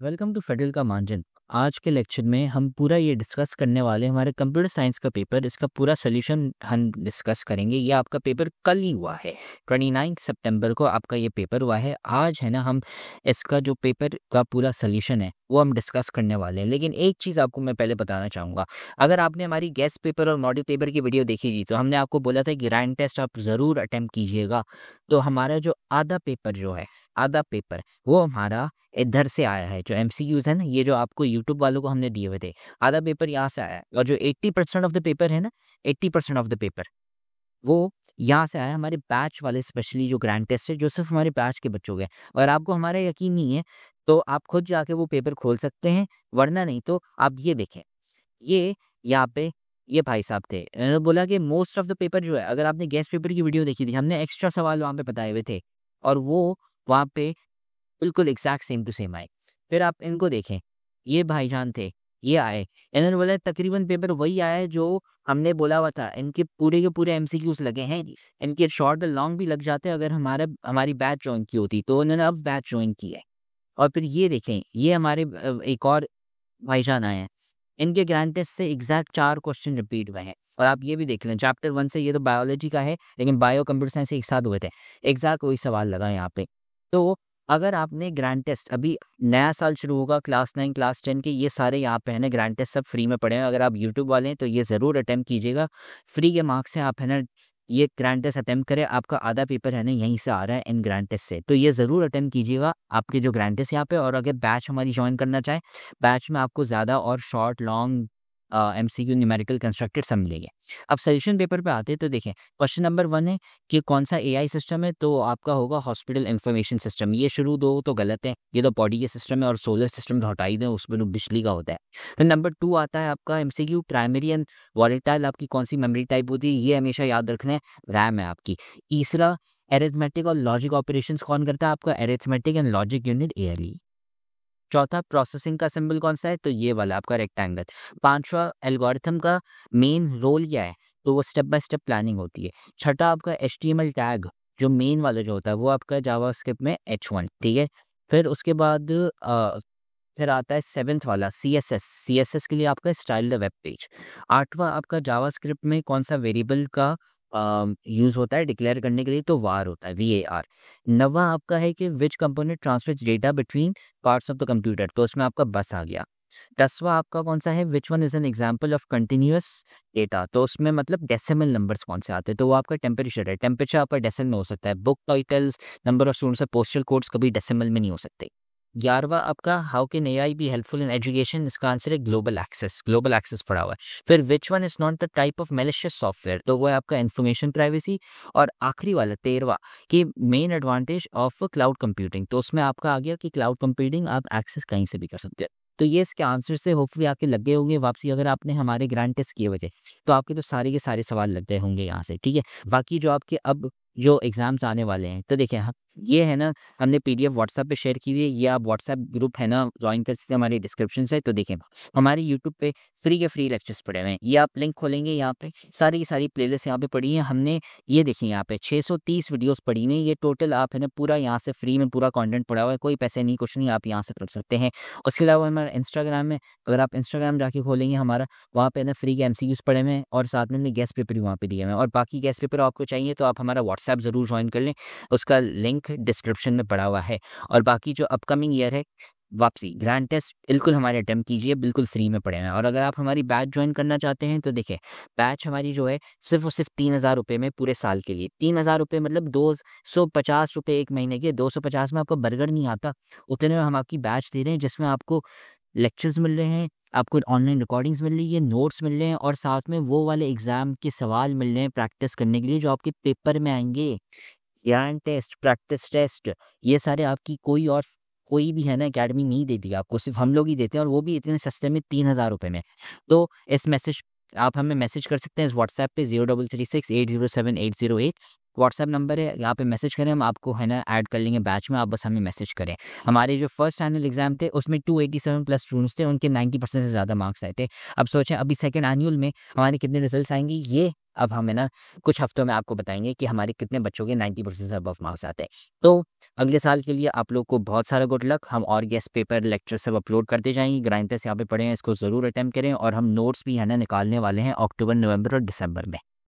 Welcome to federal का margin. आज के लेक्चर में हम पूरा ये डिस्कस करने वाले हैं हमारे कंप्यूटर साइंस का पेपर, इसका पूरा सोल्यूशन हम डिस्कस करेंगे। ये आपका पेपर कल ही हुआ है, 29 सितंबर को आपका ये पेपर हुआ है। आज है ना, हम इसका जो पेपर का पूरा सोल्यूशन है वो हम डिस्कस करने वाले हैं। लेकिन एक चीज़ आपको मैं पहले बताना चाहूँगा, अगर आपने हमारी गेस्ट पेपर और मॉड्यूल पेपर की वीडियो देखी थी तो हमने आपको बोला था कि रैंक टेस्ट आप ज़रूर अटैम्प्ट कीजिएगा। तो हमारा जो आधा पेपर जो है, आधा पेपर वो हमारा इधर से आया है। जो एमसीक्यूज है ना, ये जो आपको यूट्यूब वालों को हमने दिए हुए थे, आधा पेपर यहाँ से आया है। और जो 80% ऑफ द पेपर है ना, 80% ऑफ द पेपर वो यहाँ से आया है हमारे बैच वाले, स्पेशली जो ग्रैंड टेस्ट है जो सिर्फ हमारे बैच के बच्चों के। अगर आपको हमारा यकीन नहीं है तो आप खुद जाके वो पेपर खोल सकते हैं, वरना नहीं तो आप ये देखें, ये यहाँ पे ये भाई साहब थे, इन्होंने बोला कि मोस्ट ऑफ द पेपर जो है, अगर आपने गेस्ट पेपर की वीडियो देखी थी, हमने एक्स्ट्रा सवाल वहाँ पे बताए हुए थे और वो वहाँ पे बिल्कुल एग्जैक्ट सेम टू सेम आए। फिर आप इनको देखें, ये भाईजान थे, ये आए, इन्होंने बोला तकरीबन पेपर वही आया है जो हमने बोला हुआ था। इनके पूरे के पूरे एमसीक्यूज लगे हैं, इनके शॉर्ट और लॉन्ग भी लग जाते अगर हमारी बैच ज्वाइन की होती, तो उन्होंने अब बैच ज्वाइन की है। और फिर ये देखें, ये हमारे एक और भाईजान आए हैं, इनके ग्रैंड टेस्ट से एग्जैक्ट 4 क्वेश्चन रिपीट हुए हैं। और आप ये भी देख लें, चैप्टर 1 से, ये तो बायोलॉजी का है लेकिन बायो कंप्यूटर साइंस से एक साथ हुए थे, एग्जैक्ट वही सवाल लगा यहाँ पे। तो अगर आपने ग्रैंड टेस्ट, अभी नया साल शुरू होगा, क्लास 9 क्लास 10 के ये सारे यहाँ पे है ना ग्रैंड टेस्ट सब फ्री में पड़े हैं। अगर आप यूट्यूब वाले हैं तो ये ज़रूर अटैम्प्ट कीजिएगा, फ्री के मार्क्स से आप है ना ये ग्रैंड टेस्ट अटैम्प्ट करें। आपका आधा पेपर है ना यहीं से आ रहा है इन ग्रैंड टेस्ट से, तो ये ज़रूर अटैम्प्ट कीजिएगा आपके जो ग्रैंड टेस्ट यहाँ पे। और अगर बैच हमारी ज्वाइन करना चाहें, बैच में आपको ज़्यादा और short long MCQ numerical constructed सब मिलेंगे। अब सजेशन पेपर पे आते हैं तो देखें, क्वेश्चन नंबर 1 है कि कौन सा एआई सिस्टम है, तो आपका होगा हॉस्पिटल इंफॉर्मेशन सिस्टम। ये शुरू दो तो गलत है, ये तो बॉडी के सिस्टम है और सोलर सिस्टम तो हटा ही दें, उसमें तो बिजली का होता है। फिर नंबर 2 आता है आपका एमसीक्यू प्राइमरी एंड वॉलेटाइल, आपकी कौन सी मेमोरी टाइप होती है, ये हमेशा याद रखना है, रैम है आपकी। तीसरा, एरिथमेटिक और लॉजिक ऑपरेशंस कौन करता है, आपका arithmetic and logic unit ALE. चौथा, प्रोसेसिंग का सिंबल कौन सा है, तो ये वाला आपका रेक्टेंगल। पांचवा, एल्गोरिथम का मेन रोल क्या है, तो वो स्टेप बाय स्टेप प्लानिंग होती है। छठा, आपका एचटीएमएल टैग जो मेन वाला जो होता है वो आपका जावास्क्रिप्ट में H1, ठीक है। फिर उसके बाद फिर आता है 7th वाला सीएसएस के लिए आपका स्टाइल द वेब पेज। आठवां, आपका जावास्क्रिप्ट में कौन सा वेरिएबल का यूज़ होता है डिक्लेयर करने के लिए, तो वार होता है, VAR। नवा आपका है कि विच component transfer data between parts of the computer, तो उसमें आपका बस आ गया। 10वां आपका कौन सा है, which one is an example of continuous data, तो उसमें मतलब डेसिमल नंबर्स कौन से आते हैं, तो वो आपका टेम्परेचर है, टेम्परेचर आपका डेसिमल में हो सकता है। Book titles, number of students, postal codes कभी डेसिमल में नहीं हो सकते। 11वां आपका, how can AI be helpful in education, इसका आंसर है ग्लोबल एक्सेस, ग्लोबल एक्सेस पड़ा हुआ है। फिर which one is not the type of malicious software, तो वो है आपका इन्फॉर्मेशन प्राइवेसी। और आखिरी वाला 13वां, कि main advantage of cloud computing, तो उसमें आपका आ गया कि क्लाउड कंप्यूटिंग आप एक्सेस कहीं से भी कर सकते हैं। तो ये इसके आंसर से होपफुली आपके लग गए होंगे वापसी, अगर आपने हमारे ग्रैंड टेस्ट किए हुए थे तो आपके तो सारे के सारे सवाल लग गए होंगे यहाँ से, ठीक है। बाकी जो आपके अब जो एग्जाम्स आने वाले हैं, तो देखिए ये है ना, हमने पीडीएफ व्हाट्सएप पे शेयर की हुई है, ये आप व्हाट्सएप ग्रुप है ना ज्वाइन कर सकते हैं हमारी डिस्क्रिप्शन से। तो देखें, हमारे यूट्यूब पे फ्री के फ्री लेक्चर्स पड़े हुए हैं, ये आप लिंक खोलेंगे, यहाँ पे सारी की सारी प्लेलिस्ट यहाँ पे पड़ी है। हमने ये देखिए यहाँ पे 630 वीडियोस पड़ी हुई हैं, ये टोटल आप है ना पूरा यहाँ से फ्री में पूरा कंटेंट पड़ा हुआ है, कोई पैसे नहीं कुछ नहीं, आप यहाँ से पढ़ सकते हैं। उसके अलावा हमारा इंस्टाग्राम में, अगर आप इंस्टाग्राम जाके खोलेंगे हमारा, वहाँ पे ना फ्री के एमसीक्यूज पड़े हुए हैं और साथ में गेस्ट पेपर भी वहाँ पे दिए हुए हैं। और बाकी गेस्ट पेपर आपको चाहिए तो आप हमारा व्हाट्सएप ज़रूर ज्वाइन कर लें, उसका लिंक डिस्क्रिप्शन में पड़ा हुआ है। और बाकी जो अपकमिंग ईयर है, वापसी ग्रैंड टेस्ट बिल्कुल हमारे अटेम्प्ट कीजिए, बिल्कुल फ्री में पड़े हैं। और अगर आप हमारी बैच ज्वाइन करना चाहते हैं तो देखिए, बैच हमारी जो है सिर्फ और सिर्फ 3000 रुपये में पूरे साल के लिए, 3000 रुपये मतलब 250 रुपये एक महीने के, 250 में आपको बर्गर नहीं आता, उतने में हम आपकी बैच दे रहे हैं, जिसमें आपको लेक्चर्स मिल रहे हैं, आपको ऑनलाइन रिकॉर्डिंग्स मिल रही है, नोट्स मिल रहे हैं, और साथ में वो वाले एग्जाम के सवाल मिल रहे हैं प्रैक्टिस करने के लिए जो आपके पेपर में आएंगे। ज्ञान टेस्ट, प्रैक्टिस टेस्ट, ये सारे आपकी कोई भी है ना एकेडमी नहीं देती आपको, सिर्फ हम लोग ही देते हैं, और वो भी इतने सस्ते में 3000 रुपये में। तो इस मैसेज आप हमें मैसेज कर सकते हैं इस व्हाट्सएप पे 0336807808। व्हाट्सएप नंबर है, यहाँ पे मैसेज करें, हम आपको है ना ऐड कर लेंगे बैच में, आप बस हमें मैसेज करें। हमारे जो फर्स्ट एनुअल एग्जाम थे उसमें 287+ स्टूडेंट्स थे, उनके 90% से ज़्यादा मार्क्स आए थे। अब सोचें अभी सेकेंड एनुअल में हमारे कितने रिजल्ट्स आएंगे, ये अब हम है ना कुछ हफ्तों में आपको बताएंगे कि हमारे कितने बच्चों के 90% से अबव मार्क्स आते हैं। तो अगले साल के लिए आप लोग को बहुत सारा गुड लक। हम और गेस्ट पेपर लेक्चर सब अपलोड करते जाएंगे, ग्राइंड टेस्ट यहाँ पे पढ़े हैं, इसको ज़रूर अटेम्प्ट करें, और हम नोट्स भी है ना निकालने वाले हैं अक्टूबर, नवंबर और दिसंबर में।